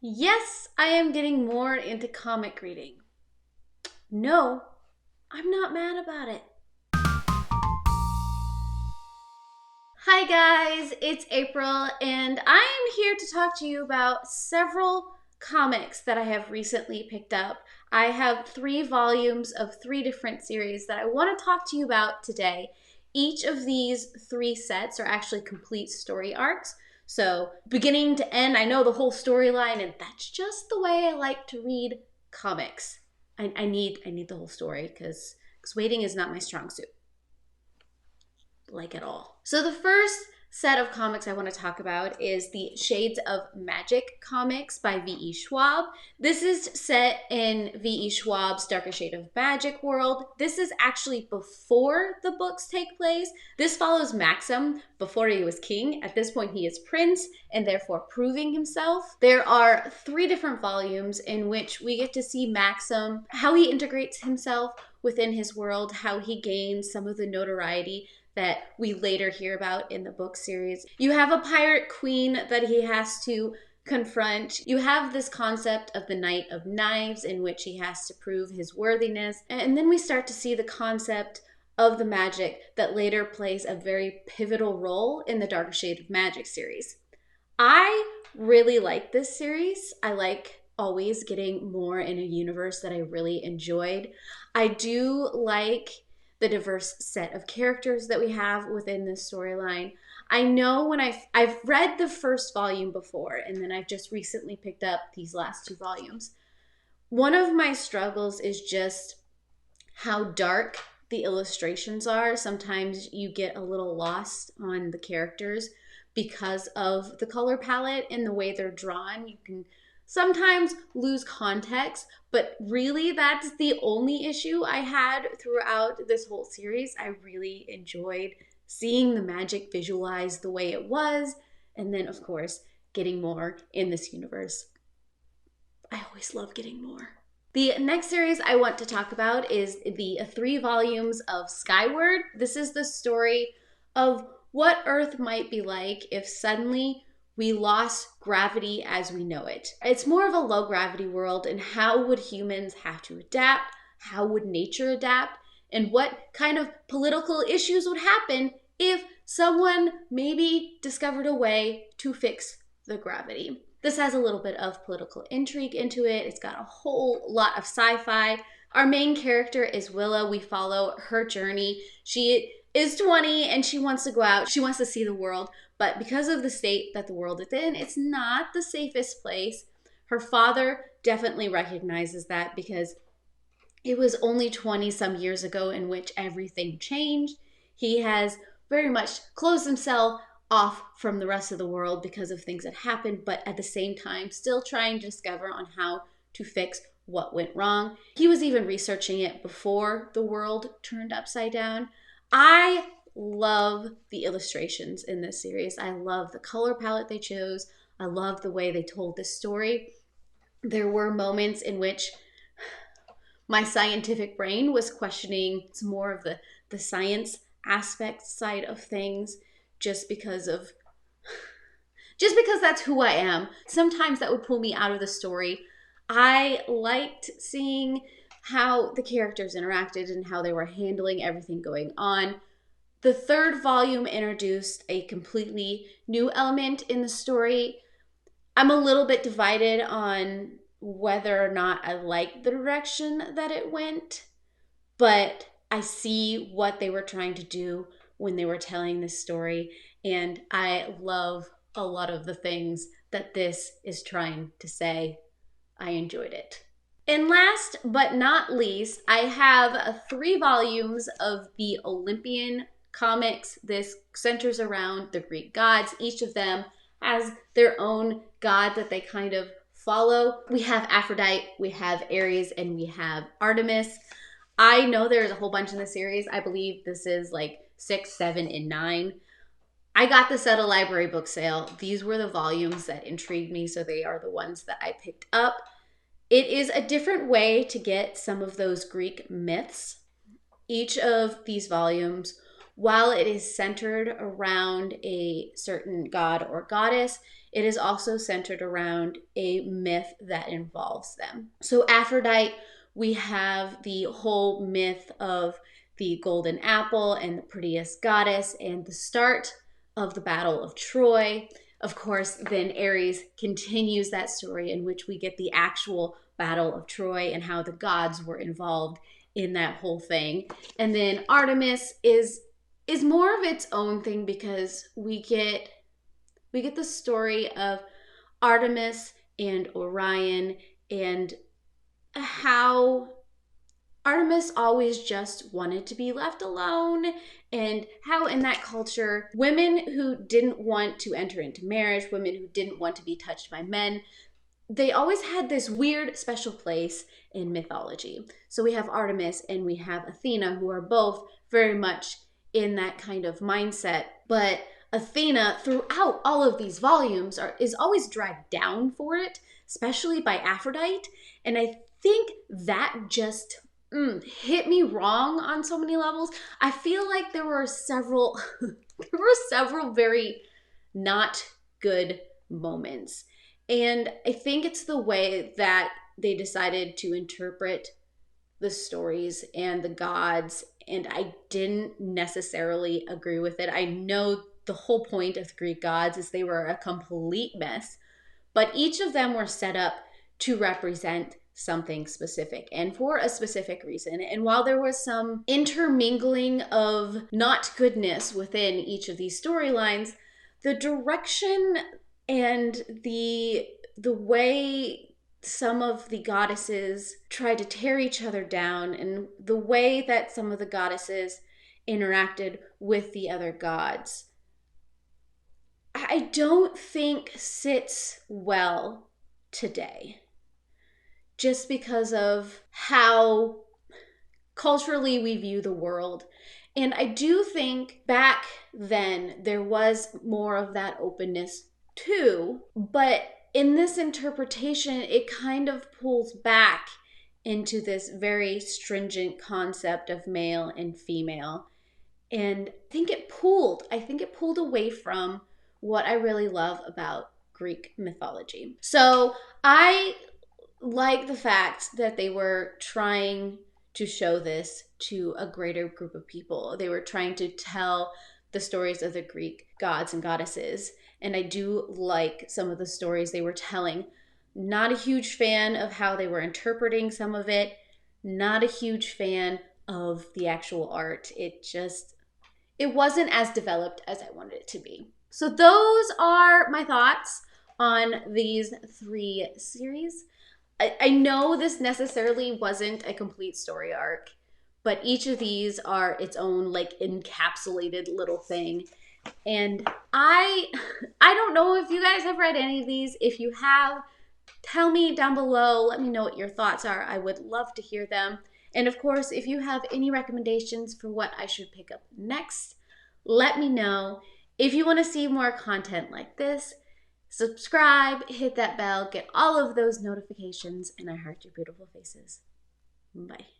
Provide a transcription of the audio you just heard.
Yes, I am getting more into comic reading. No, I'm not mad about it. Hi guys, it's April and I am here to talk to you about several comics that I have recently picked up. I have 3 volumes of 3 different series that I want to talk to you about today. Each of these 3 sets are actually complete story arcs. So, beginning to end, I know the whole storyline, and that's just the way I like to read comics. I need the whole story because waiting is not my strong suit, like at all. So the first set of comics I want to talk about is the Shades of Magic comics by V.E. Schwab. This is set in V.E. Schwab's Darker Shade of Magic world. This is actually before the books take place. This follows Maxim before he was king. At this point, he is prince and therefore proving himself. There are 3 different volumes in which we get to see Maxim, how he integrates himself within his world, how he gains some of the notoriety that we later hear about in the book series. You have a pirate queen that he has to confront. You have this concept of the Knight of Knives in which he has to prove his worthiness. And then we start to see the concept of the magic that later plays a very pivotal role in the Darker Shade of Magic series. I really like this series. I like always getting more in a universe that I really enjoyed. I do like the diverse set of characters that we have within this storyline. I know when I've read the first volume before, and then I've just recently picked up these last 2 volumes. One of my struggles is just how dark the illustrations are. Sometimes you get a little lost on the characters because of the color palette and the way they're drawn. You can sometimes lose context, but really that's the only issue I had throughout this whole series. I really enjoyed seeing the magic visualized the way it was, and then of course getting more in this universe. I always love getting more. The next series I want to talk about is the 3 volumes of Skyward. This is the story of what Earth might be like if suddenly we lost gravity as we know it. It's more of a low gravity world, and how would humans have to adapt? How would nature adapt? And what kind of political issues would happen if someone maybe discovered a way to fix the gravity? This has a little bit of political intrigue into it. It's got a whole lot of sci-fi. Our main character is Willow. We follow her journey. She is 20 and she wants to go out. She wants to see the world. But because of the state that the world is in, it's not the safest place. Her father definitely recognizes that because it was only 20 some years ago in which everything changed. He has very much closed himself off from the rest of the world because of things that happened, but at the same time still trying to discover on how to fix what went wrong. He was even researching it before the world turned upside down. I love the illustrations in this series. I love the color palette they chose. I love the way they told this story. There were moments in which my scientific brain was questioning some more of the science aspect side of things just because that's who I am. Sometimes that would pull me out of the story. I liked seeing how the characters interacted and how they were handling everything going on. The 3rd volume introduced a completely new element in the story. I'm a little bit divided on whether or not I like the direction that it went, but I see what they were trying to do when they were telling this story, and I love a lot of the things that this is trying to say. I enjoyed it. And last but not least, I have 3 volumes of the Olympian comics. This centers around the Greek gods. Each of them has their own god that they kind of follow. We have Aphrodite, we have Ares, and we have Artemis. I know there's a whole bunch in the series. I believe this is like 6, 7, and 9. I got this at a library book sale. These were the volumes that intrigued me, so they are the ones that I picked up. It is a different way to get some of those Greek myths. Each of these volumes, while it is centered around a certain god or goddess, it is also centered around a myth that involves them. So Aphrodite, we have the whole myth of the golden apple and the prettiest goddess and the start of the Battle of Troy. Of course, then Ares continues that story in which we get the actual Battle of Troy and how the gods were involved in that whole thing. And then Artemis is more of its own thing because we get the story of Artemis and Orion and how Artemis always just wanted to be left alone, and how in that culture, women who didn't want to enter into marriage, women who didn't want to be touched by men, they always had this weird special place in mythology. So we have Artemis and we have Athena, who are both very much in that kind of mindset. But Athena, throughout all of these volumes, is always dragged down for it, especially by Aphrodite. And I think that just hit me wrong on so many levels. I feel like there were several very not good moments. And I think it's the way that they decided to interpret the stories and the gods, and I didn't necessarily agree with it. I know the whole point of the Greek gods is they were a complete mess, but each of them were set up to represent something specific and for a specific reason. And while there was some intermingling of not goodness within each of these storylines, the direction and the way some of the goddesses tried to tear each other down, and the way that some of the goddesses interacted with the other gods, I don't think sits well today, just because of how culturally we view the world. And I do think back then there was more of that openness too, but in this interpretation, it kind of pulls back into this very stringent concept of male and female. And I think it pulled away from what I really love about Greek mythology. So I like the fact that they were trying to show this to a greater group of people. They were trying to tell the stories of the Greek gods and goddesses. And I do like some of the stories they were telling. Not a huge fan of how they were interpreting some of it. Not a huge fan of the actual art. It wasn't as developed as I wanted it to be. So those are my thoughts on these 3 series. I know this necessarily wasn't a complete story arc, but each of these are its own like encapsulated little thing. And I don't know if you guys have read any of these. If you have, tell me down below. Let me know what your thoughts are. I would love to hear them. And of course, if you have any recommendations for what I should pick up next, let me know. If you want to see more content like this, subscribe, hit that bell, get all of those notifications, and I heart your beautiful faces. Bye.